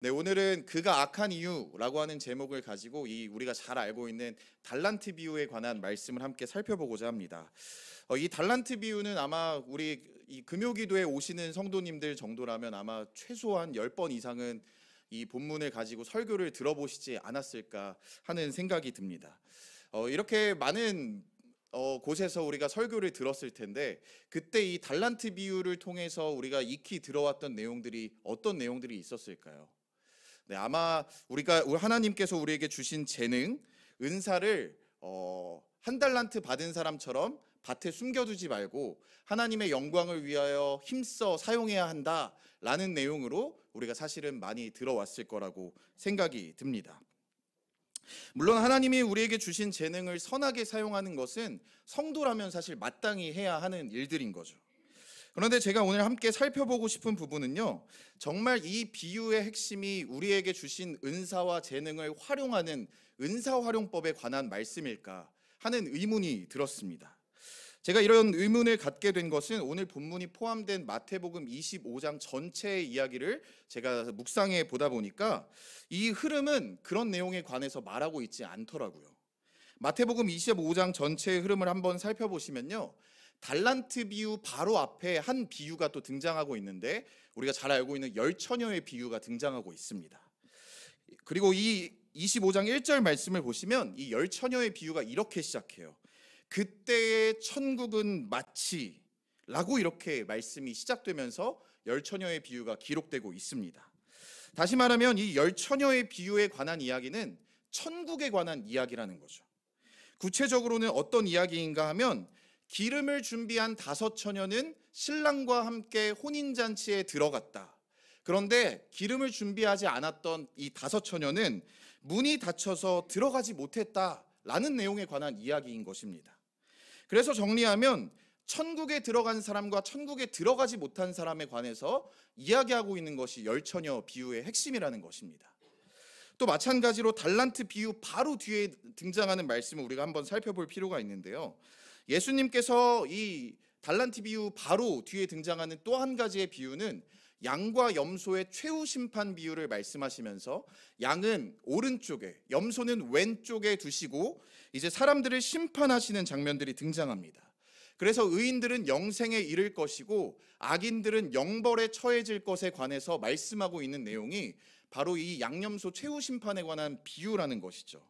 네, 오늘은 그가 악한 이유라고 하는 제목을 가지고 우리가 잘 알고 있는 달란트 비유에 관한 말씀을 함께 살펴보고자 합니다. 이 달란트 비유는 아마 우리 이 금요기도에 오시는 성도님들 정도라면 아마 최소한 10번 이상은 이 본문을 가지고 설교를 들어보시지 않았을까 하는 생각이 듭니다. 이렇게 많은 곳에서 우리가 설교를 들었을 텐데 그때 이 달란트 비유를 통해서 우리가 익히 들어왔던 내용들이 어떤 내용들이 있었을까요? 네, 아마 하나님께서 우리에게 주신 재능, 은사를 한 달란트 받은 사람처럼 밭에 숨겨두지 말고 하나님의 영광을 위하여 힘써 사용해야 한다라는 내용으로 우리가 사실은 많이 들어왔을 거라고 생각이 듭니다. 물론 하나님이 우리에게 주신 재능을 선하게 사용하는 것은 성도라면 사실 마땅히 해야 하는 일들인 거죠. 그런데 제가 오늘 함께 살펴보고 싶은 부분은요, 정말 이 비유의 핵심이 우리에게 주신 은사와 재능을 활용하는 은사활용법에 관한 말씀일까 하는 의문이 들었습니다. 제가 이런 의문을 갖게 된 것은 오늘 본문이 포함된 마태복음 25장 전체의 이야기를 제가 묵상해 보다 보니까 이 흐름은 그런 내용에 관해서 말하고 있지 않더라고요. 마태복음 25장 전체의 흐름을 한번 살펴보시면요, 달란트 비유 바로 앞에 한 비유가 또 등장하고 있는데 우리가 잘 알고 있는 열처녀의 비유가 등장하고 있습니다. 그리고 이 25장 1절 말씀을 보시면 이 열처녀의 비유가 이렇게 시작해요. 그때의 천국은 마치 라고 이렇게 말씀이 시작되면서 열처녀의 비유가 기록되고 있습니다. 다시 말하면 이 열처녀의 비유에 관한 이야기는 천국에 관한 이야기라는 거죠. 구체적으로는 어떤 이야기인가 하면 기름을 준비한 5처녀는 신랑과 함께 혼인잔치에 들어갔다. 그런데 기름을 준비하지 않았던 이 5처녀는 문이 닫혀서 들어가지 못했다라는 내용에 관한 이야기인 것입니다. 그래서 정리하면 천국에 들어간 사람과 천국에 들어가지 못한 사람에 관해서 이야기하고 있는 것이 열처녀 비유의 핵심이라는 것입니다. 또 마찬가지로 달란트 비유 바로 뒤에 등장하는 말씀을 우리가 한번 살펴볼 필요가 있는데요. 예수님께서 이 달란트 비유 바로 뒤에 등장하는 또 한 가지의 비유는 양과 염소의 최후 심판 비유를 말씀하시면서 양은 오른쪽에, 염소는 왼쪽에 두시고 이제 사람들을 심판하시는 장면들이 등장합니다. 그래서 의인들은 영생에 이를 것이고 악인들은 영벌에 처해질 것에 관해서 말씀하고 있는 내용이 바로 이 양염소 최후 심판에 관한 비유라는 것이죠.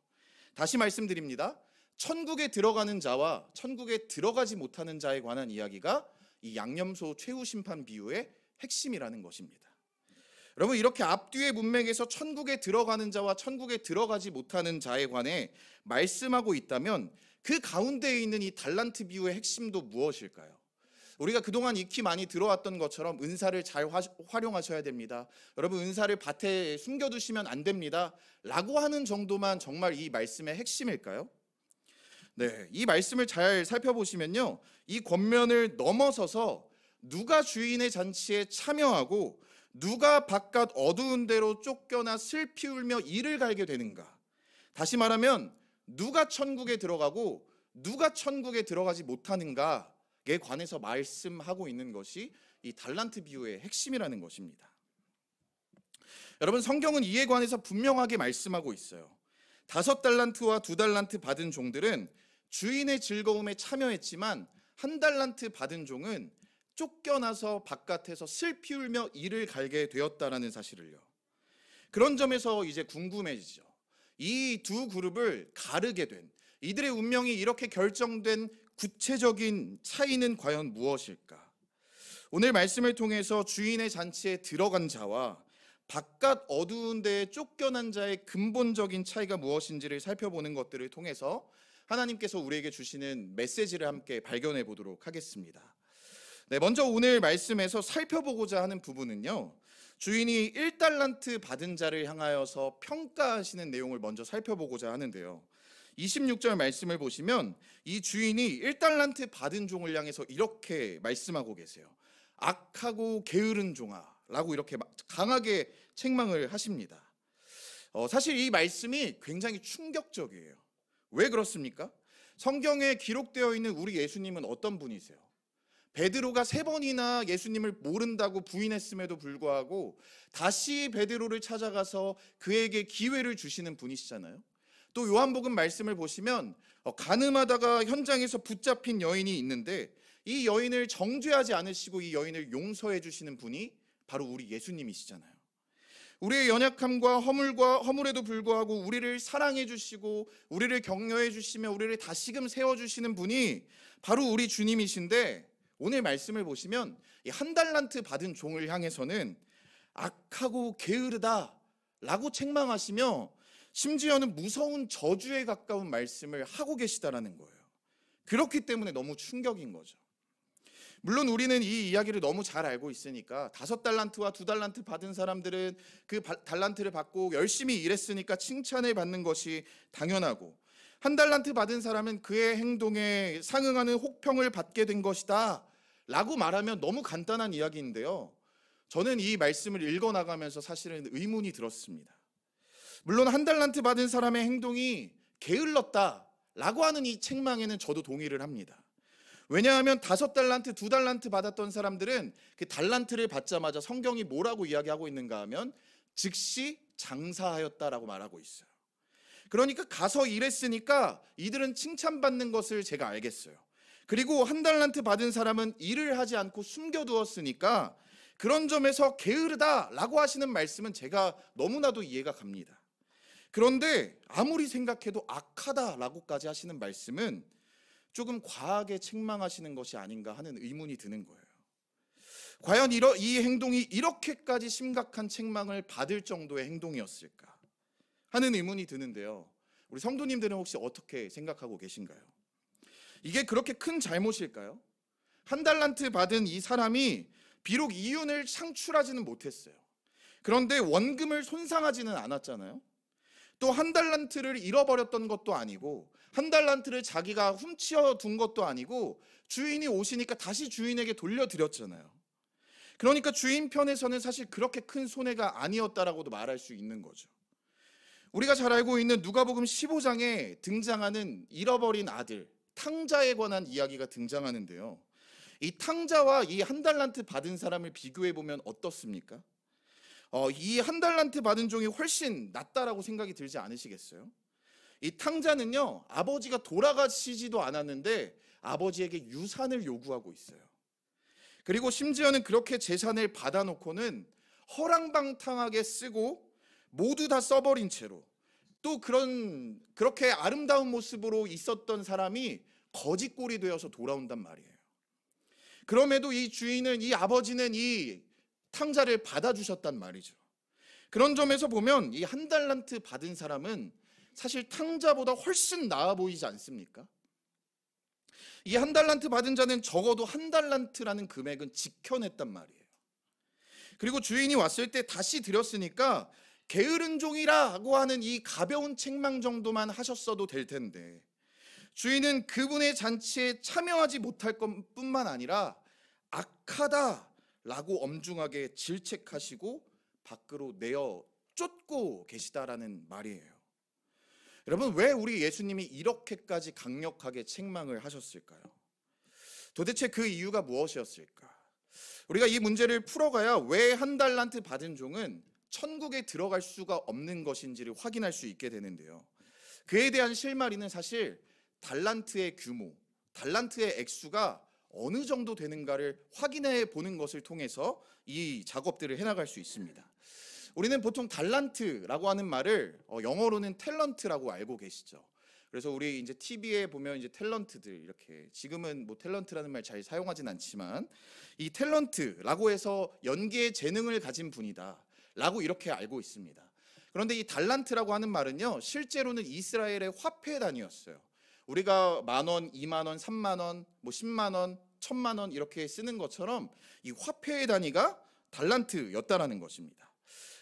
다시 말씀드립니다. 천국에 들어가는 자와 천국에 들어가지 못하는 자에 관한 이야기가 이 양염소 최후 심판 비유의 핵심이라는 것입니다. 여러분, 이렇게 앞뒤의 문맥에서 천국에 들어가는 자와 천국에 들어가지 못하는 자에 관해 말씀하고 있다면 그 가운데에 있는 이 달란트 비유의 핵심도 무엇일까요? 우리가 그동안 익히 많이 들어왔던 것처럼 은사를 잘 활용하셔야 됩니다. 여러분, 은사를 밭에 숨겨두시면 안 됩니다. 라고 하는 정도만 정말 이 말씀의 핵심일까요? 네, 이 말씀을 잘 살펴보시면요, 이 권면을 넘어서서 누가 주인의 잔치에 참여하고 누가 바깥 어두운 데로 쫓겨나 슬피 울며 이를 갈게 되는가? 다시 말하면 누가 천국에 들어가고 누가 천국에 들어가지 못하는가에 관해서 말씀하고 있는 것이 이 달란트 비유의 핵심이라는 것입니다. 여러분, 성경은 이에 관해서 분명하게 말씀하고 있어요. 5달란트와 2달란트 받은 종들은 주인의 즐거움에 참여했지만 1달란트 받은 종은 쫓겨나서 바깥에서 슬피 울며 이를 갈게 되었다라는 사실을요. 그런 점에서 이제 궁금해지죠. 이 두 그룹을 가르게 된, 이들의 운명이 이렇게 결정된 구체적인 차이는 과연 무엇일까? 오늘 말씀을 통해서 주인의 잔치에 들어간 자와 바깥 어두운 데에 쫓겨난 자의 근본적인 차이가 무엇인지를 살펴보는 것들을 통해서 하나님께서 우리에게 주시는 메시지를 함께 발견해 보도록 하겠습니다. 네, 먼저 오늘 말씀에서 살펴보고자 하는 부분은요, 주인이 1달란트 받은 자를 향하여서 평가하시는 내용을 먼저 살펴보고자 하는데요. 26절 말씀을 보시면 이 주인이 1달란트 받은 종을 향해서 이렇게 말씀하고 계세요. 악하고 게으른 종아 라고 이렇게 강하게 책망을 하십니다. 사실 이 말씀이 굉장히 충격적이에요. 왜 그렇습니까? 성경에 기록되어 있는 우리 예수님은 어떤 분이세요? 베드로가 3번이나 예수님을 모른다고 부인했음에도 불구하고 다시 베드로를 찾아가서 그에게 기회를 주시는 분이시잖아요. 또 요한복음 말씀을 보시면 간음하다가 현장에서 붙잡힌 여인이 있는데 이 여인을 정죄하지 않으시고 이 여인을 용서해 주시는 분이 바로 우리 예수님이시잖아요. 우리의 연약함과 허물에도 불구하고 우리를 사랑해 주시고 우리를 격려해 주시며 우리를 다시금 세워 주시는 분이 바로 우리 주님이신데, 오늘 말씀을 보시면 이 1달란트 받은 종을 향해서는 악하고 게으르다 라고 책망하시며 심지어는 무서운 저주에 가까운 말씀을 하고 계시다라는 거예요. 그렇기 때문에 너무 충격인 거죠. 물론 우리는 이 이야기를 너무 잘 알고 있으니까 5달란트와 2달란트 받은 사람들은 그 달란트를 받고 열심히 일했으니까 칭찬을 받는 것이 당연하고, 1달란트 받은 사람은 그의 행동에 상응하는 혹평을 받게 된 것이다 라고 말하면 너무 간단한 이야기인데요, 저는 이 말씀을 읽어나가면서 사실은 의문이 들었습니다. 물론 1달란트 받은 사람의 행동이 게을렀다 라고 하는 이 책망에는 저도 동의를 합니다. 왜냐하면 5달란트, 2달란트 받았던 사람들은 그 달란트를 받자마자 성경이 뭐라고 이야기하고 있는가 하면 즉시 장사하였다라고 말하고 있어요. 그러니까 가서 일했으니까 이들은 칭찬받는 것을 제가 알겠어요. 그리고 1달란트 받은 사람은 일을 하지 않고 숨겨두었으니까 그런 점에서 게으르다라고 하시는 말씀은 제가 너무나도 이해가 갑니다. 그런데 아무리 생각해도 악하다라고까지 하시는 말씀은 조금 과하게 책망하시는 것이 아닌가 하는 의문이 드는 거예요. 과연 이 행동이 이렇게까지 심각한 책망을 받을 정도의 행동이었을까 하는 의문이 드는데요, 우리 성도님들은 혹시 어떻게 생각하고 계신가요? 이게 그렇게 큰 잘못일까요? 1달란트 받은 이 사람이 비록 이윤을 창출하지는 못했어요. 그런데 원금을 손상하지는 않았잖아요. 또 1달란트를 잃어버렸던 것도 아니고 1달란트를 자기가 훔쳐 둔 것도 아니고 주인이 오시니까 다시 주인에게 돌려드렸잖아요. 그러니까 주인 편에서는 사실 그렇게 큰 손해가 아니었다라고도 말할 수 있는 거죠. 우리가 잘 알고 있는 누가복음 15장에 등장하는 잃어버린 아들 탕자에 관한 이야기가 등장하는데요, 이 탕자와 이 1달란트 받은 사람을 비교해 보면 어떻습니까? 이 1달란트 받은 종이 훨씬 낫다라고 생각이 들지 않으시겠어요? 이 탕자는요, 아버지가 돌아가시지도 않았는데 아버지에게 유산을 요구하고 있어요. 그리고 심지어는 그렇게 재산을 받아놓고는 허랑방탕하게 쓰고 모두 다 써버린 채로, 또 그렇게 아름다운 모습으로 있었던 사람이 거지꼴이 되어서 돌아온단 말이에요. 그럼에도 이 주인은, 이 아버지는 이 탕자를 받아주셨단 말이죠. 그런 점에서 보면 이 1달란트 받은 사람은 사실 탕자보다 훨씬 나아 보이지 않습니까? 이 1달란트 받은 자는 적어도 1달란트라는 금액은 지켜냈단 말이에요. 그리고 주인이 왔을 때 다시 드렸으니까 게으른 종이라고 하는 이 가벼운 책망 정도만 하셨어도 될 텐데, 주인은 그분의 잔치에 참여하지 못할 것뿐만 아니라 악하다라고 엄중하게 질책하시고 밖으로 내어 쫓고 계시다라는 말이에요. 여러분, 왜 우리 예수님이 이렇게까지 강력하게 책망을 하셨을까요? 도대체 그 이유가 무엇이었을까? 우리가 이 문제를 풀어가야 왜 1달란트 받은 종은 천국에 들어갈 수가 없는 것인지를 확인할 수 있게 되는데요, 그에 대한 실마리는 사실 달란트의 규모, 달란트의 액수가 어느 정도 되는가를 확인해 보는 것을 통해서 이 작업들을 해나갈 수 있습니다. 우리는 보통 달란트라고 하는 말을 영어로는 탤런트라고 알고 계시죠. 그래서 우리 이제 TV에 보면 이제 탤런트들, 이렇게 지금은 뭐 탤런트라는 말 잘 사용하진 않지만 이 탤런트라고 해서 연기의 재능을 가진 분이다라고 이렇게 알고 있습니다. 그런데 이 달란트라고 하는 말은요, 실제로는 이스라엘의 화폐 단위였어요. 우리가 10,000원, 20,000원, 30,000원, 뭐 100,000원, 1,000,000원 이렇게 쓰는 것처럼 이 화폐의 단위가 달란트였다라는 것입니다.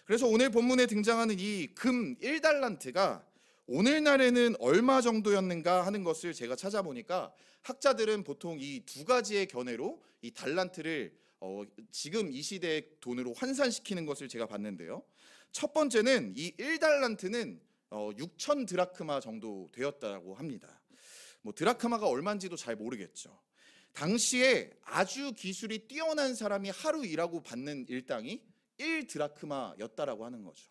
그래서 오늘 본문에 등장하는 이 금 1달란트가 오늘날에는 얼마 정도였는가 하는 것을 제가 찾아보니까 학자들은 보통 이 두 가지의 견해로 이 달란트를 지금 이 시대의 돈으로 환산시키는 것을 제가 봤는데요, 첫 번째는 이 1달란트는 6,000 드라크마 정도 되었다고 합니다. 뭐 드라크마가 얼마인지도 잘 모르겠죠. 당시에 아주 기술이 뛰어난 사람이 하루 일하고 받는 일당이 1드라크마였다라고 하는 거죠.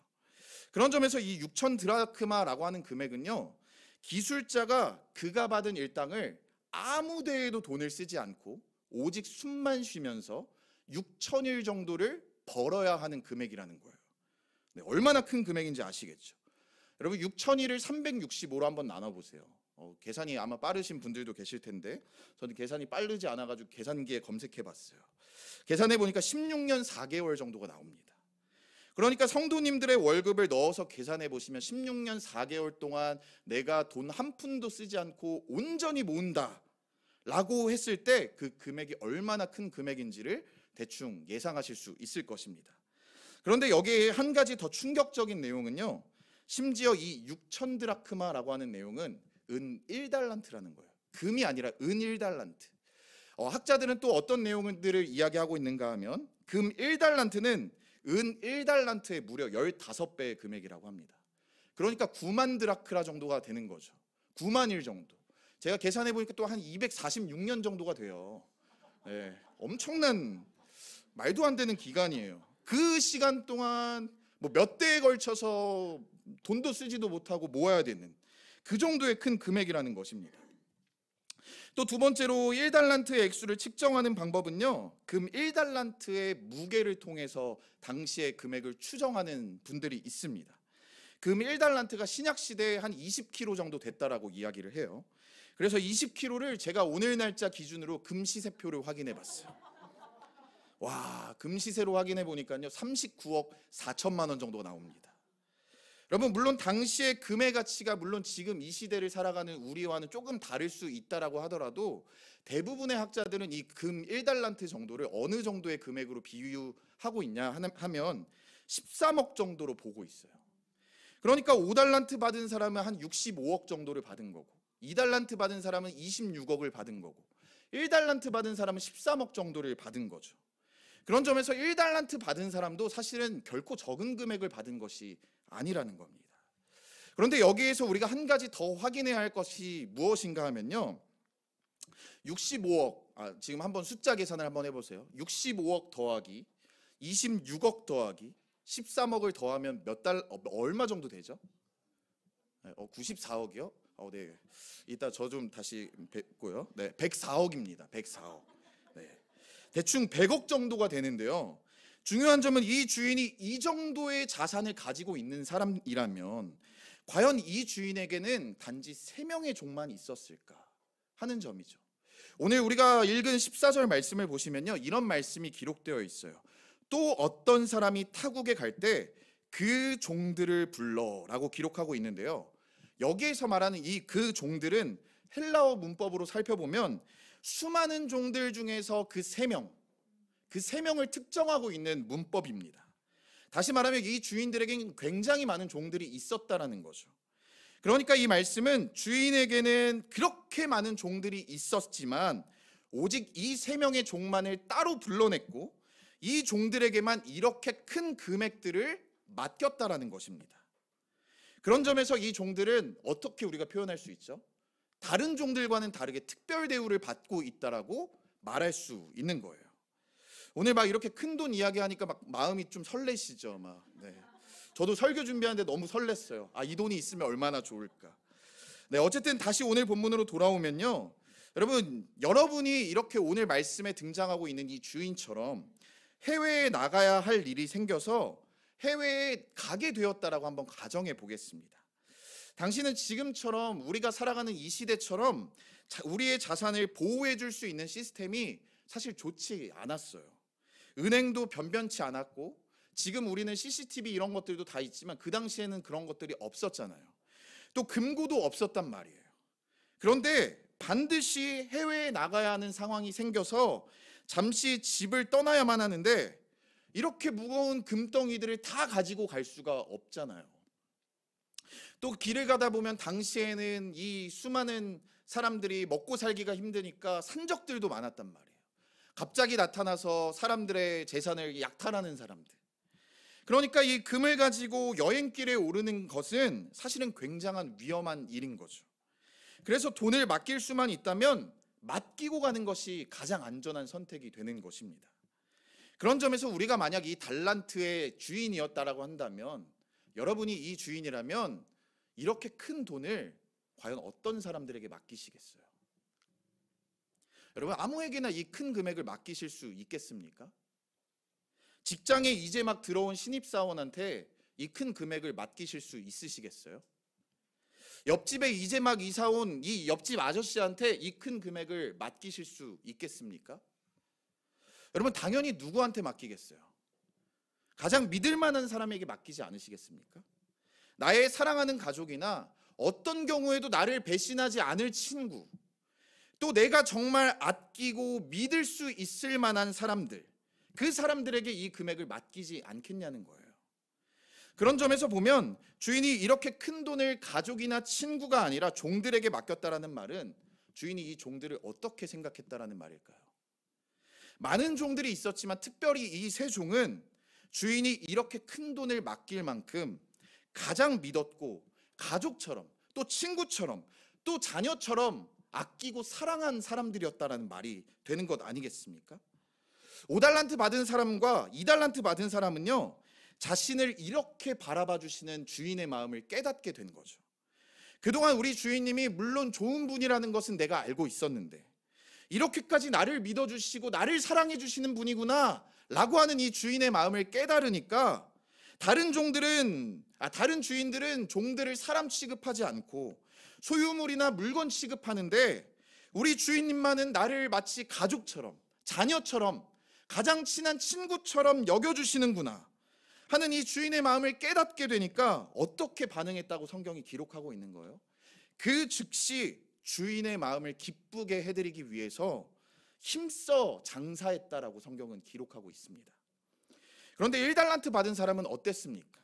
그런 점에서 이 6천 드라크마라고 하는 금액은요, 기술자가 그가 받은 일당을 아무 데에도 돈을 쓰지 않고 오직 숨만 쉬면서 6천일 정도를 벌어야 하는 금액이라는 거예요. 네, 얼마나 큰 금액인지 아시겠죠? 여러분 6천일을 365로 한번 나눠보세요. 계산이 아마 빠르신 분들도 계실 텐데 저는 계산이 빠르지 않아가지고 계산기에 검색해봤어요. 계산해보니까 16년 4개월 정도가 나옵니다. 그러니까 성도님들의 월급을 넣어서 계산해보시면 16년 4개월 동안 내가 돈 한 푼도 쓰지 않고 온전히 모은다 라고 했을 때 그 금액이 얼마나 큰 금액인지를 대충 예상하실 수 있을 것입니다. 그런데 여기에 한 가지 더 충격적인 내용은요, 심지어 이 6천 드라크마라고 하는 내용은 은 1달란트라는 거예요. 금이 아니라 은 1달란트. 학자들은 또 어떤 내용들을 이야기하고 있는가 하면 금 1달란트는 은 1달란트의 무려 15배의 금액이라고 합니다. 그러니까 9만 드라크라 정도가 되는 거죠. 9만 일 정도. 제가 계산해 보니까 또 한 246년 정도가 돼요. 네, 엄청난 말도 안 되는 기간이에요. 그 시간 동안 뭐 몇 대에 걸쳐서 돈도 쓰지도 못하고 모아야 되는 그 정도의 큰 금액이라는 것입니다. 또 두 번째로 1달란트의 액수를 측정하는 방법은요, 금 1달란트의 무게를 통해서 당시의 금액을 추정하는 분들이 있습니다. 금 1달란트가 신약 시대에 한 20kg 정도 됐다라고 이야기를 해요. 그래서 20kg를 제가 오늘 날짜 기준으로 금시세표를 확인해 봤어요. 와, 금시세로 확인해 보니까요 39억 4천만 원 정도가 나옵니다. 여러분 물론 당시의 금의 가치가 물론 지금 이 시대를 살아가는 우리와는 조금 다를 수 있다라고 하더라도 대부분의 학자들은 이 금 1달란트 정도를 어느 정도의 금액으로 비유하고 있냐 하면 13억 정도로 보고 있어요. 그러니까 5달란트 받은 사람은 한 65억 정도를 받은 거고 2달란트 받은 사람은 26억을 받은 거고 1달란트 받은 사람은 13억 정도를 받은 거죠. 그런 점에서 1달란트 받은 사람도 사실은 결코 적은 금액을 받은 것이 아니라는 겁니다. 그런데 여기에서 우리가 한 가지 더 확인해야 할 것이 무엇인가 하면요, 65억, 지금 한번 숫자 계산을 한번 해보세요. 65억 더하기 26억 더하기 13억을 더하면 얼마 정도 되죠? 94억이요? 네. 이따 저 좀 다시 뵙고요. 네, 104억입니다. 104억. 네. 대충 100억 정도가 되는데요. 중요한 점은 이 주인이 이 정도의 자산을 가지고 있는 사람이라면 과연 이 주인에게는 단지 3명의 종만 있었을까 하는 점이죠. 오늘 우리가 읽은 14절 말씀을 보시면요, 이런 말씀이 기록되어 있어요. 또 어떤 사람이 타국에 갈 때 그 종들을 불러라고 기록하고 있는데요. 여기에서 말하는 이 그 종들은 헬라어 문법으로 살펴보면 수많은 종들 중에서 그 3명을 특정하고 있는 문법입니다. 다시 말하면 이 주인들에게는 굉장히 많은 종들이 있었다라는 거죠. 그러니까 이 말씀은 주인에게는 그렇게 많은 종들이 있었지만 오직 이 3명의 종만을 따로 불러냈고 이 종들에게만 이렇게 큰 금액들을 맡겼다라는 것입니다. 그런 점에서 이 종들은 어떻게 우리가 표현할 수 있죠? 다른 종들과는 다르게 특별 대우를 받고 있다라고 말할 수 있는 거예요. 오늘 막 이렇게 큰 돈 이야기하니까 막 마음이 좀 설레시죠, 막. 네. 저도 설교 준비하는데 너무 설렜어요. 이 돈이 있으면 얼마나 좋을까. 네, 어쨌든 다시 오늘 본문으로 돌아오면요, 여러분이 이렇게 오늘 말씀에 등장하고 있는 이 주인처럼 해외에 나가야 할 일이 생겨서 해외에 가게 되었다라고 한번 가정해 보겠습니다. 당신은 지금처럼 우리가 살아가는 이 시대처럼 우리의 자산을 보호해 줄 수 있는 시스템이 사실 좋지 않았어요. 은행도 변변치 않았고 지금 우리는 CCTV 이런 것들도 다 있지만 그 당시에는 그런 것들이 없었잖아요. 또 금고도 없었단 말이에요. 그런데 반드시 해외에 나가야 하는 상황이 생겨서 잠시 집을 떠나야만 하는데 이렇게 무거운 금덩이들을 다 가지고 갈 수가 없잖아요. 또 길을 가다 보면 당시에는 이 수많은 사람들이 먹고 살기가 힘드니까 산적들도 많았단 말이에요. 갑자기 나타나서 사람들의 재산을 약탈하는 사람들. 그러니까 이 금을 가지고 여행길에 오르는 것은 사실은 굉장한 위험한 일인 거죠. 그래서 돈을 맡길 수만 있다면 맡기고 가는 것이 가장 안전한 선택이 되는 것입니다. 그런 점에서 우리가 만약 이 달란트의 주인이었다라고 한다면, 여러분이 이 주인이라면 이렇게 큰 돈을 과연 어떤 사람들에게 맡기시겠어요? 여러분, 아무에게나 이 큰 금액을 맡기실 수 있겠습니까? 직장에 이제 막 들어온 신입사원한테 이 큰 금액을 맡기실 수 있으시겠어요? 옆집에 이제 막 이사 온 이 옆집 아저씨한테 이 큰 금액을 맡기실 수 있겠습니까? 여러분, 당연히 누구한테 맡기겠어요? 가장 믿을 만한 사람에게 맡기지 않으시겠습니까? 나의 사랑하는 가족이나 어떤 경우에도 나를 배신하지 않을 친구, 또 내가 정말 아끼고 믿을 수 있을 만한 사람들, 그 사람들에게 이 금액을 맡기지 않겠냐는 거예요. 그런 점에서 보면 주인이 이렇게 큰 돈을 가족이나 친구가 아니라 종들에게 맡겼다라는 말은 주인이 이 종들을 어떻게 생각했다라는 말일까요? 많은 종들이 있었지만 특별히 이 세 종은 주인이 이렇게 큰 돈을 맡길 만큼 가장 믿었고 가족처럼, 또 친구처럼, 또 자녀처럼 아끼고 사랑한 사람들이었다라는 말이 되는 것 아니겠습니까? 5달란트 받은 사람과 2달란트 받은 사람은요, 자신을 이렇게 바라봐 주시는 주인의 마음을 깨닫게 된 거죠. 그동안 우리 주인님이 물론 좋은 분이라는 것은 내가 알고 있었는데, 이렇게까지 나를 믿어주시고 나를 사랑해 주시는 분이구나 라고 하는 이 주인의 마음을 깨달으니까 다른 주인들은 종들을 사람 취급하지 않고 소유물이나 물건 취급하는데, 우리 주인님만은 나를 마치 가족처럼, 자녀처럼, 가장 친한 친구처럼 여겨주시는구나 하는 이 주인의 마음을 깨닫게 되니까 어떻게 반응했다고 성경이 기록하고 있는 거예요? 그 즉시 주인의 마음을 기쁘게 해드리기 위해서 힘써 장사했다라고 성경은 기록하고 있습니다. 그런데 1달란트 받은 사람은 어땠습니까?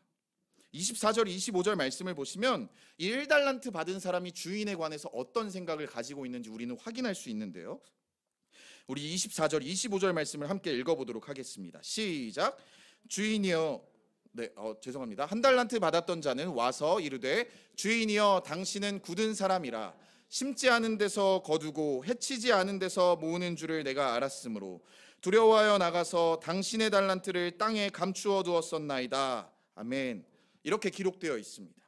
24절 25절 말씀을 보시면 이 1달란트 받은 사람이 주인에 관해서 어떤 생각을 가지고 있는지 우리는 확인할 수 있는데요, 우리 24절 25절 말씀을 함께 읽어보도록 하겠습니다. 시작. 주인이여, 죄송합니다. 1달란트 받았던 자는 와서 이르되 주인이여, 당신은 굳은 사람이라 심지 않은 데서 거두고 해치지 않은 데서 모으는 줄을 내가 알았으므로 두려워하여 나가서 당신의 달란트를 땅에 감추어 두었었나이다. 아멘. 이렇게 기록되어 있습니다.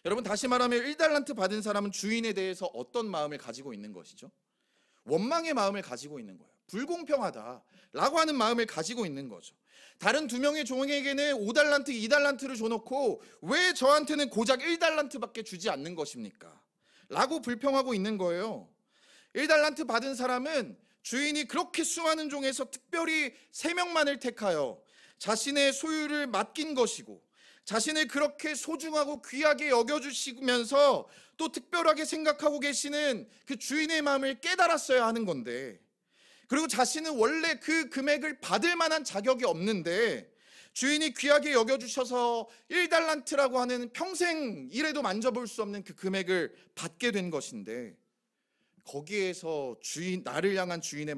여러분, 다시 말하면 1달란트 받은 사람은 주인에 대해서 어떤 마음을 가지고 있는 것이죠? 원망의 마음을 가지고 있는 거예요. 불공평하다라고 하는 마음을 가지고 있는 거죠. 다른 2명의 종에게는 5달란트, 2달란트를 줘놓고 왜 저한테는 고작 1달란트밖에 주지 않는 것입니까? 라고 불평하고 있는 거예요. 1달란트 받은 사람은 주인이 그렇게 수많은 종에서 특별히 3명만을 택하여 자신의 소유를 맡긴 것이고, 자신을 그렇게 소중하고 귀하게 여겨주시면서 또 특별하게 생각하고 계시는 그 주인의 마음을 깨달았어야 하는 건데, 그리고 자신은 원래 그 금액을 받을 만한 자격이 없는데 주인이 귀하게 여겨주셔서 1달란트라고 하는 평생 일해도 만져볼 수 없는 그 금액을 받게 된 것인데, 거기에서 나를 향한 주인의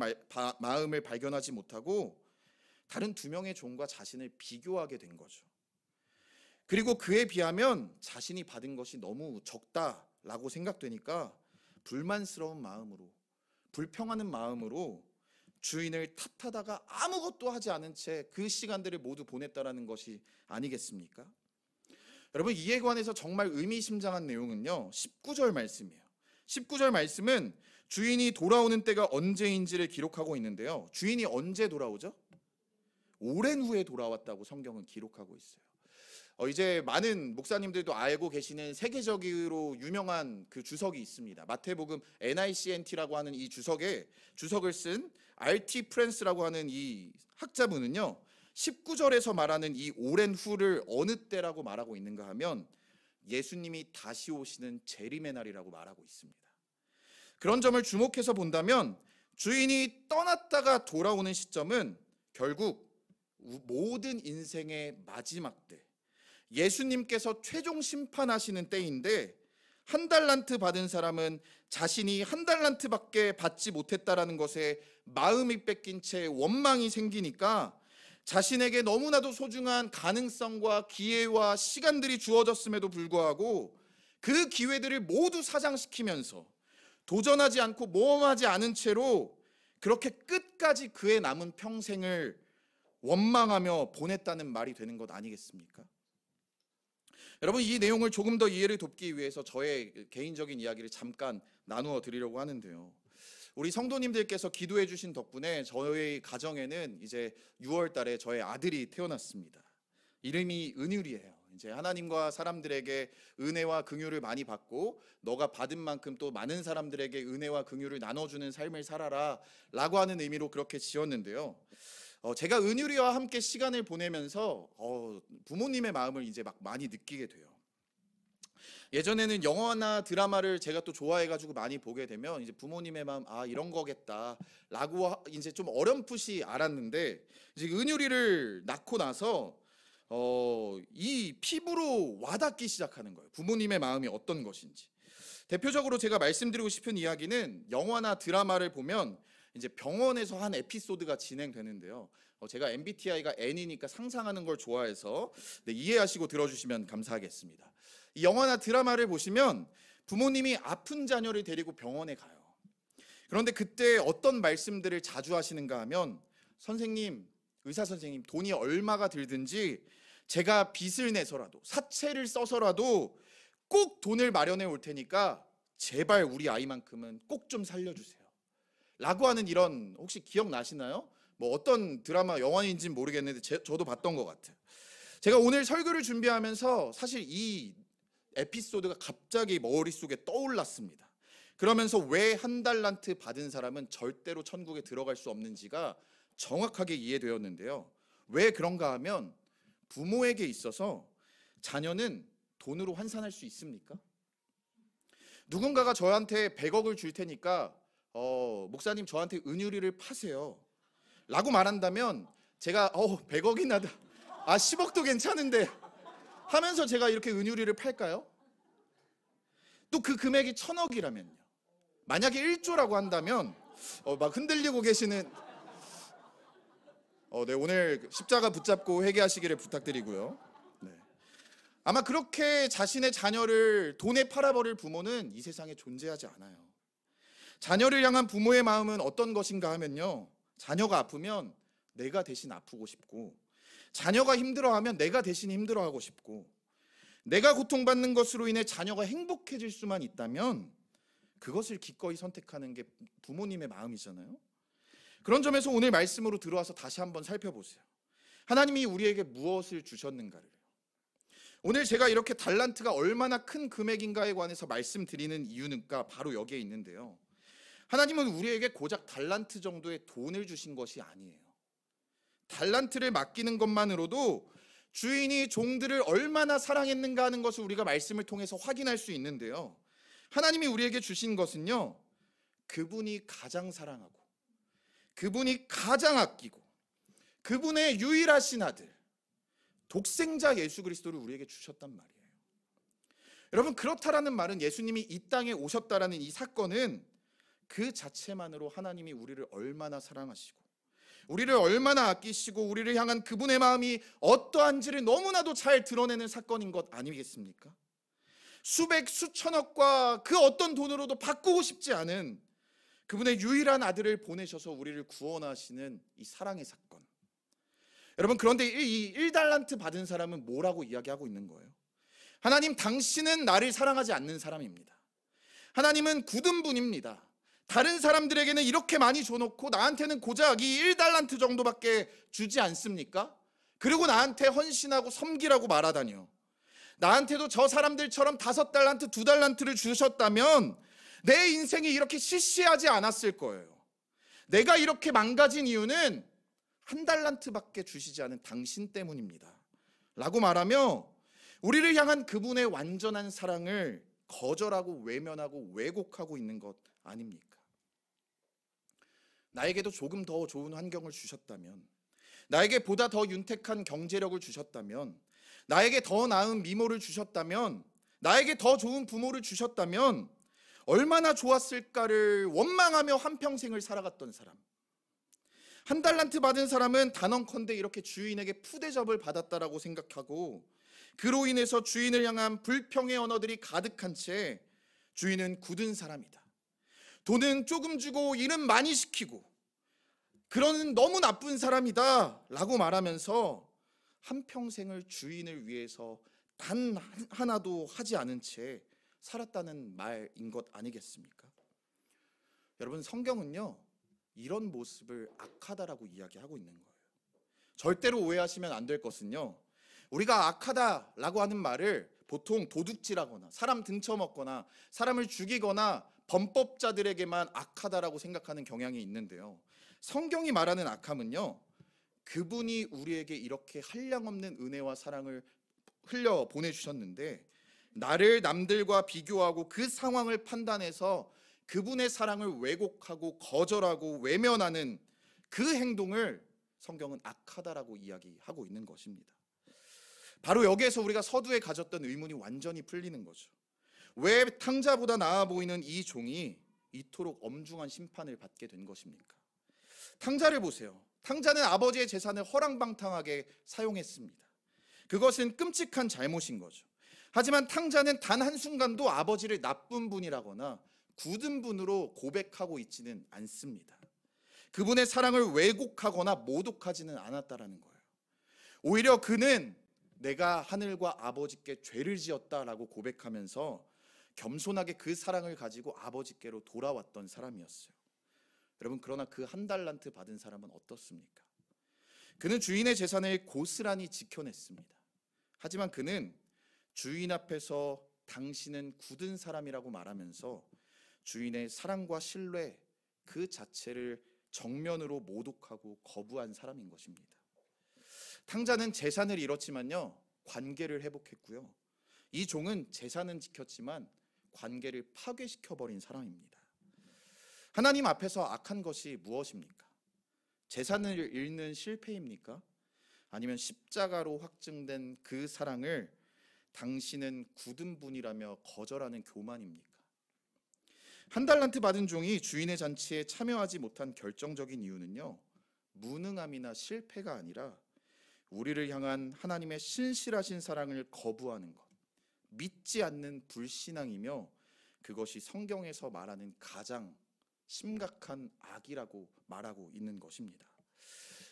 마음을 발견하지 못하고 다른 2명의 종과 자신을 비교하게 된 거죠. 그리고 그에 비하면 자신이 받은 것이 너무 적다라고 생각되니까 불만스러운 마음으로, 불평하는 마음으로 주인을 탓하다가 아무것도 하지 않은 채 그 시간들을 모두 보냈다라는 것이 아니겠습니까? 여러분, 이에 관해서 정말 의미심장한 내용은요, 19절 말씀이에요. 19절 말씀은 주인이 돌아오는 때가 언제인지를 기록하고 있는데요, 주인이 언제 돌아오죠? 오랜 후에 돌아왔다고 성경은 기록하고 있어요. 이제 많은 목사님들도 알고 계시는 세계적으로 유명한 그 주석이 있습니다. 마태복음 NICNT라고 하는 이 주석을 쓴 RT 프랜스라고 하는 이 학자분은요, 19절에서 말하는 이 오랜 후를 어느 때라고 말하고 있는가 하면 예수님이 다시 오시는 재림의 날이라고 말하고 있습니다. 그런 점을 주목해서 본다면 주인이 떠났다가 돌아오는 시점은 결국 모든 인생의 마지막 때, 예수님께서 최종 심판하시는 때인데, 1달란트 받은 사람은 자신이 1달란트밖에 받지 못했다라는 것에 마음이 뺏긴 채 원망이 생기니까 자신에게 너무나도 소중한 가능성과 기회와 시간들이 주어졌음에도 불구하고 그 기회들을 모두 사장시키면서 도전하지 않고 모험하지 않은 채로 그렇게 끝까지 그의 남은 평생을 원망하며 보냈다는 말이 되는 것 아니겠습니까? 여러분, 이 내용을 조금 더 이해를 돕기 위해서 저의 개인적인 이야기를 잠깐 나누어 드리려고 하는데요. 우리 성도님들께서 기도해 주신 덕분에 저희 가정에는 이제 6월 달에 저의 아들이 태어났습니다. 이름이 은율이에요. 이제 하나님과 사람들에게 은혜와 긍휼을 많이 받고 너가 받은 만큼 또 많은 사람들에게 은혜와 긍휼을 나눠주는 삶을 살아라 라고 하는 의미로 그렇게 지었는데요. 제가 은율이와 함께 시간을 보내면서 부모님의 마음을 이제 막 많이 느끼게 돼요. 예전에는 영화나 드라마를 제가 또 좋아해가지고 많이 보게 되면 이제 부모님의 마음, 이런 거겠다라고 이제 좀 어렴풋이 알았는데, 이제 은율이를 낳고 나서 이 피부로 와닿기 시작하는 거예요. 부모님의 마음이 어떤 것인지. 대표적으로 제가 말씀드리고 싶은 이야기는 영화나 드라마를 보면 이제 병원에서 한 에피소드가 진행되는데요. 제가 MBTI가 N이니까 상상하는 걸 좋아해서 이해하시고 들어주시면 감사하겠습니다. 이 영화나 드라마를 보시면 부모님이 아픈 자녀를 데리고 병원에 가요. 그런데 그때 어떤 말씀들을 자주 하시는가 하면, 선생님, 의사 선생님, 돈이 얼마가 들든지 제가 빚을 내서라도 사채를 써서라도 꼭 돈을 마련해 올 테니까 제발 우리 아이만큼은 꼭 좀 살려주세요 라고 하는, 이런, 혹시 기억나시나요? 뭐 어떤 드라마 영화인지는 모르겠는데 저도 봤던 것 같아요. 제가 오늘 설교를 준비하면서 사실 이 에피소드가 갑자기 머릿속에 떠올랐습니다. 그러면서 왜 한 달란트 받은 사람은 절대로 천국에 들어갈 수 없는지가 정확하게 이해되었는데요. 왜 그런가 하면, 부모에게 있어서 자녀는 돈으로 환산할 수 있습니까? 누군가가 저한테 100억을 줄 테니까 목사님 저한테 은유리를 파세요 라고 말한다면 제가 100억이나 10억도 괜찮은데 하면서 제가 이렇게 은유리를 팔까요? 또 그 금액이 1000억이라면요. 만약에 1조라고 한다면 막 흔들리고 계시는 네, 오늘 십자가 붙잡고 회개하시기를 부탁드리고요. 네. 아마 그렇게 자신의 자녀를 돈에 팔아버릴 부모는 이 세상에 존재하지 않아요. 자녀를 향한 부모의 마음은 어떤 것인가 하면요, 자녀가 아프면 내가 대신 아프고 싶고, 자녀가 힘들어하면 내가 대신 힘들어하고 싶고, 내가 고통받는 것으로 인해 자녀가 행복해질 수만 있다면 그것을 기꺼이 선택하는 게 부모님의 마음이잖아요. 그런 점에서 오늘 말씀으로 들어와서 다시 한번 살펴보세요. 하나님이 우리에게 무엇을 주셨는가를. 오늘 제가 이렇게 달란트가 얼마나 큰 금액인가에 관해서 말씀드리는 이유는 바로 여기에 있는데요. 하나님은 우리에게 고작 달란트 정도의 돈을 주신 것이 아니에요. 달란트를 맡기는 것만으로도 주인이 종들을 얼마나 사랑했는가 하는 것을 우리가 말씀을 통해서 확인할 수 있는데요. 하나님이 우리에게 주신 것은요, 그분이 가장 사랑하고, 그분이 가장 아끼고, 그분의 유일하신 아들, 독생자 예수 그리스도를 우리에게 주셨단 말이에요. 여러분, 그렇다라는 말은 예수님이 이 땅에 오셨다라는 이 사건은 그 자체만으로 하나님이 우리를 얼마나 사랑하시고, 우리를 얼마나 아끼시고, 우리를 향한 그분의 마음이 어떠한지를 너무나도 잘 드러내는 사건인 것 아니겠습니까? 수백 수천억과 그 어떤 돈으로도 바꾸고 싶지 않은 그분의 유일한 아들을 보내셔서 우리를 구원하시는 이 사랑의 사건. 여러분, 그런데 이 1달란트 받은 사람은 뭐라고 이야기하고 있는 거예요? 하나님, 당신은 나를 사랑하지 않는 사람입니다. 하나님은 굳은 분입니다. 다른 사람들에게는 이렇게 많이 줘놓고 나한테는 고작 이 1달란트 정도밖에 주지 않습니까? 그리고 나한테 헌신하고 섬기라고 말하다니요. 나한테도 저 사람들처럼 5달란트, 2달란트를 주셨다면 내 인생이 이렇게 시시하지 않았을 거예요. 내가 이렇게 망가진 이유는 1달란트밖에 주시지 않은 당신 때문입니다 라고 말하며 우리를 향한 그분의 완전한 사랑을 거절하고 외면하고 왜곡하고 있는 것 아닙니까? 나에게도 조금 더 좋은 환경을 주셨다면, 나에게 보다 더 윤택한 경제력을 주셨다면, 나에게 더 나은 미모를 주셨다면, 나에게 더 좋은 부모를 주셨다면 얼마나 좋았을까를 원망하며 한평생을 살아갔던 사람, 1달란트 받은 사람은 단언컨대 이렇게 주인에게 푸대접을 받았다라고 생각하고, 그로 인해서 주인을 향한 불평의 언어들이 가득한 채 주인은 굳은 사람이다, 돈은 조금 주고 일은 많이 시키고 그런 너무 나쁜 사람이다 라고 말하면서 한평생을 주인을 위해서 단 하나도 하지 않은 채 살았다는 말인 것 아니겠습니까? 여러분, 성경은요 이런 모습을 악하다라고 이야기하고 있는 거예요. 절대로 오해하시면 안 될 것은요, 우리가 악하다라고 하는 말을 보통 도둑질하거나 사람 등쳐먹거나 사람을 죽이거나 범법자들에게만 악하다라고 생각하는 경향이 있는데요, 성경이 말하는 악함은요, 그분이 우리에게 이렇게 한량없는 은혜와 사랑을 흘려 보내주셨는데 나를 남들과 비교하고 그 상황을 판단해서 그분의 사랑을 왜곡하고 거절하고 외면하는 그 행동을 성경은 악하다라고 이야기하고 있는 것입니다. 바로 여기에서 우리가 서두에 가졌던 의문이 완전히 풀리는 거죠. 왜 탕자보다 나아 보이는 이 종이 이토록 엄중한 심판을 받게 된 것입니까? 탕자를 보세요. 탕자는 아버지의 재산을 허랑방탕하게 사용했습니다. 그것은 끔찍한 잘못인 거죠. 하지만 탕자는 단 한순간도 아버지를 나쁜 분이라거나 굳은 분으로 고백하고 있지는 않습니다. 그분의 사랑을 왜곡하거나 모독하지는 않았다라는 거예요. 오히려 그는 내가 하늘과 아버지께 죄를 지었다라고 고백하면서 겸손하게 그 사랑을 가지고 아버지께로 돌아왔던 사람이었어요. 여러분, 그러나 그 한 달란트 받은 사람은 어떻습니까? 그는 주인의 재산을 고스란히 지켜냈습니다. 하지만 그는 주인 앞에서 당신은 굳은 사람이라고 말하면서 주인의 사랑과 신뢰 그 자체를 정면으로 모독하고 거부한 사람인 것입니다. 탕자는 재산을 잃었지만요, 관계를 회복했고요. 이 종은 재산은 지켰지만 관계를 파괴시켜버린 사람입니다. 하나님 앞에서 악한 것이 무엇입니까? 재산을 잃는 실패입니까? 아니면 십자가로 확증된 그 사랑을 당신은 굳은 분이라며 거절하는 교만입니까? 한 달란트 받은 종이 주인의 잔치에 참여하지 못한 결정적인 이유는요, 무능함이나 실패가 아니라 우리를 향한 하나님의 신실하신 사랑을 거부하는 것, 믿지 않는 불신앙이며 그것이 성경에서 말하는 가장 심각한 악이라고 말하고 있는 것입니다.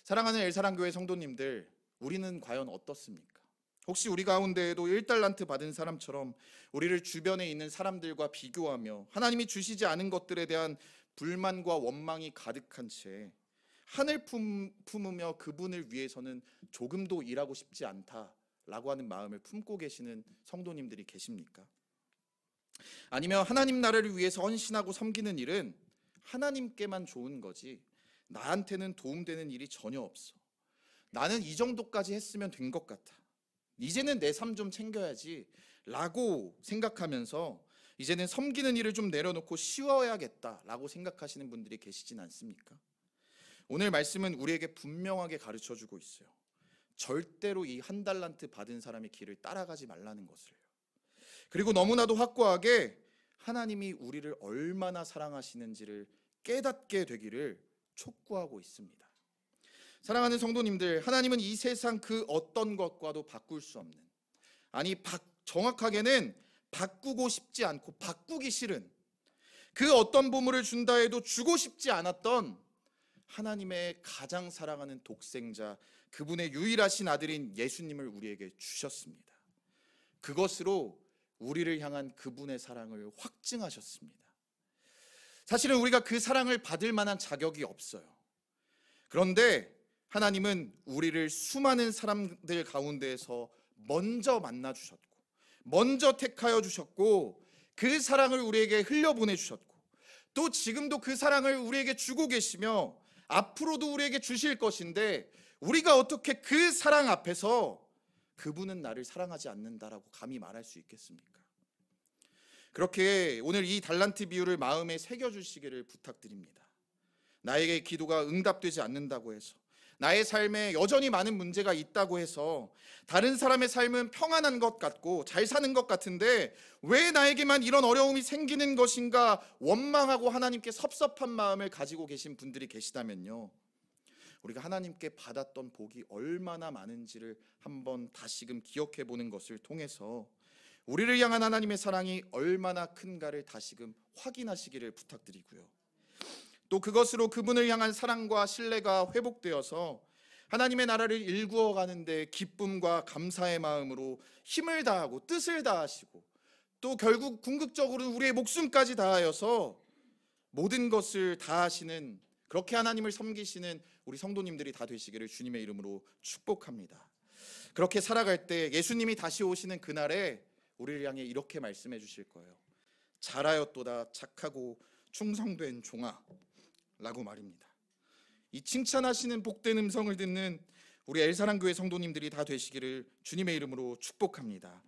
사랑하는 엘사랑교회 성도님들, 우리는 과연 어떻습니까? 혹시 우리 가운데에도 1달란트 받은 사람처럼 우리를 주변에 있는 사람들과 비교하며 하나님이 주시지 않은 것들에 대한 불만과 원망이 가득한 채 하늘 품으며 그분을 위해서는 조금도 일하고 싶지 않다라고 하는 마음을 품고 계시는 성도님들이 계십니까? 아니면 하나님 나라를 위해서 헌신하고 섬기는 일은 하나님께만 좋은 거지 나한테는 도움되는 일이 전혀 없어. 나는 이 정도까지 했으면 된 것 같아. 이제는 내 삶 좀 챙겨야지 라고 생각하면서 이제는 섬기는 일을 좀 내려놓고 쉬어야겠다라고 생각하시는 분들이 계시진 않습니까? 오늘 말씀은 우리에게 분명하게 가르쳐주고 있어요. 절대로 이 한 달란트 받은 사람의 길을 따라가지 말라는 것을요. 그리고 너무나도 확고하게 하나님이 우리를 얼마나 사랑하시는지를 깨닫게 되기를 촉구하고 있습니다. 사랑하는 성도님들, 하나님은 이 세상 그 어떤 것과도 바꿀 수 없는, 아니 정확하게는 바꾸고 싶지 않고 바꾸기 싫은, 그 어떤 보물을 준다 해도 주고 싶지 않았던 하나님의 가장 사랑하는 독생자, 그분의 유일하신 아들인 예수님을 우리에게 주셨습니다. 그것으로 우리를 향한 그분의 사랑을 확증하셨습니다. 사실은 우리가 그 사랑을 받을 만한 자격이 없어요. 그런데 하나님은 우리를 수많은 사람들 가운데에서 먼저 만나 주셨고, 먼저 택하여 주셨고, 그 사랑을 우리에게 흘려보내 주셨고, 또 지금도 그 사랑을 우리에게 주고 계시며 앞으로도 우리에게 주실 것인데, 우리가 어떻게 그 사랑 앞에서 그분은 나를 사랑하지 않는다라고 감히 말할 수 있겠습니까? 그렇게 오늘 이 달란트 비유를 마음에 새겨주시기를 부탁드립니다. 나에게 기도가 응답되지 않는다고 해서, 나의 삶에 여전히 많은 문제가 있다고 해서, 다른 사람의 삶은 평안한 것 같고 잘 사는 것 같은데 왜 나에게만 이런 어려움이 생기는 것인가 원망하고 하나님께 섭섭한 마음을 가지고 계신 분들이 계시다면요, 우리가 하나님께 받았던 복이 얼마나 많은지를 한번 다시금 기억해 보는 것을 통해서 우리를 향한 하나님의 사랑이 얼마나 큰가를 다시금 확인하시기를 부탁드리고요. 또 그것으로 그분을 향한 사랑과 신뢰가 회복되어서 하나님의 나라를 일구어 가는데 기쁨과 감사의 마음으로 힘을 다하고 뜻을 다하시고 또 결국 궁극적으로 우리의 목숨까지 다하여서 모든 것을 다하시는, 그렇게 하나님을 섬기시는 우리 성도님들이 다 되시기를 주님의 이름으로 축복합니다. 그렇게 살아갈 때 예수님이 다시 오시는 그날에 우리를 향해 이렇게 말씀해 주실 거예요. 잘하였도다 착하고 충성된 종아 라고 말입니다. 이 칭찬하시는 복된 음성을 듣는 우리 엘사랑교회 성도님들이 다 되시기를 주님의 이름으로 축복합니다.